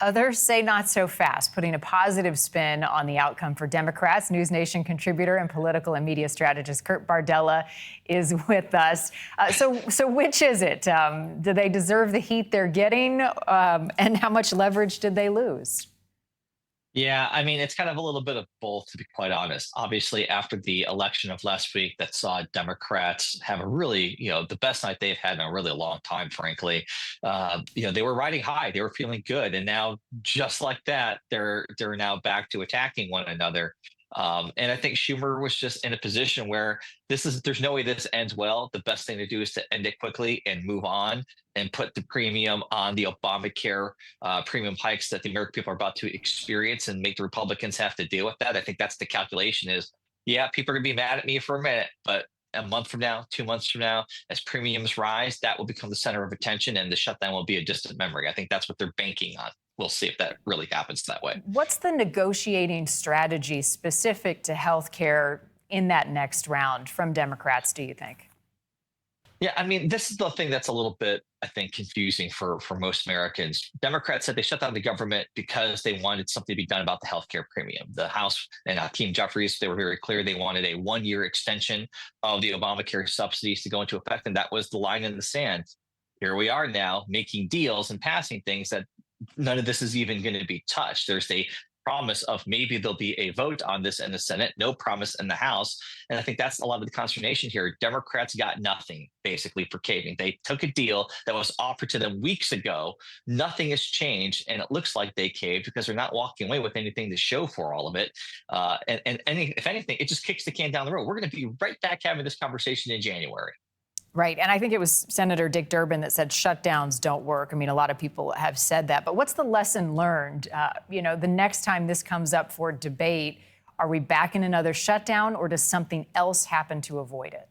Others say not so fast, putting a positive spin on the outcome for Democrats. News Nation contributor and political and media strategist Kurt Bardella is with us. So which is it? Do they deserve the heat they're getting? And how much leverage did they lose? Yeah, I mean, it's kind of a little bit of both, to be quite honest. Obviously, after the election of last week, that saw Democrats have a really, the best night they've had in a really long time, frankly. They were riding high, they were feeling good, and now, just like that, they're now back to attacking one another. And I think Schumer was just in a position where there's no way this ends well. The best thing to do is to end it quickly and move on and put the premium on the Obamacare premium hikes that the American people are about to experience and make the Republicans have to deal with that. I think that's the calculation is, yeah, people are going to be mad at me for a minute, but a month from now, 2 months from now, as premiums rise, that will become the center of attention and the shutdown will be a distant memory. I think that's what they're banking on. We'll see if that really happens that way. What's the negotiating strategy specific to health care in that next round from Democrats, do you think? Yeah, I mean, this is the thing that's a little bit, I think, confusing for most Americans. Democrats said they shut down the government because they wanted something to be done about the healthcare premium. The House and Hakeem Jeffries, they were very clear they wanted a 1 year extension of the Obamacare subsidies to go into effect, and that was the line in the sand. Here we are now making deals and passing things that none of this is even going to be touched. There's a promise of maybe there'll be a vote on this in the Senate, no promise in the House. And I think that's a lot of the consternation here. Democrats got nothing basically for caving. They took a deal that was offered to them weeks ago. Nothing has changed. And it looks like they caved because they're not walking away with anything to show for all of it. If anything, it just kicks the can down the road. We're going to be right back having this conversation in January. Right. And I think it was Senator Dick Durbin that said shutdowns don't work. I mean, a lot of people have said that. But what's the lesson learned? The next time this comes up for debate, are we back in another shutdown or does something else happen to avoid it?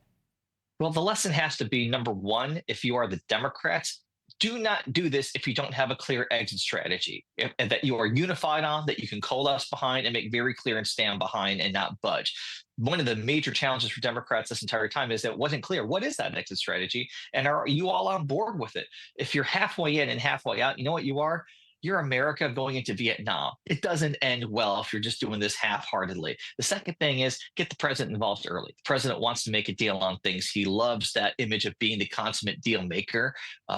Well, the lesson has to be number one, if you are the Democrats, do not do this if you don't have a clear exit strategy and that you are unified on, that you can coalesce behind and make very clear and stand behind and not budge. One of the major challenges for Democrats this entire time is that it wasn't clear what is that exit strategy and are you all on board with it? If you're halfway in and halfway out, you know what you are? You're America going into Vietnam. It doesn't end well if you're just doing this half-heartedly. The second thing is get the president involved early. The president wants to make a deal on things. He loves that image of being the consummate deal maker.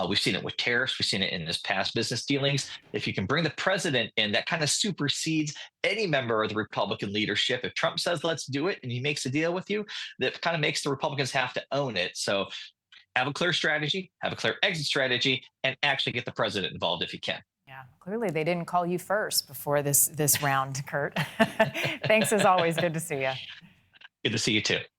We've seen it with tariffs. We've seen it in his past business dealings. If you can bring the president in, that kind of supersedes any member of the Republican leadership. If Trump says, let's do it, and he makes a deal with you, that kind of makes the Republicans have to own it. So have a clear strategy, have a clear exit strategy, and actually get the president involved if you can. Yeah, clearly they didn't call you first before this round, Kurt. Thanks as always. Good to see you. Good to see you too.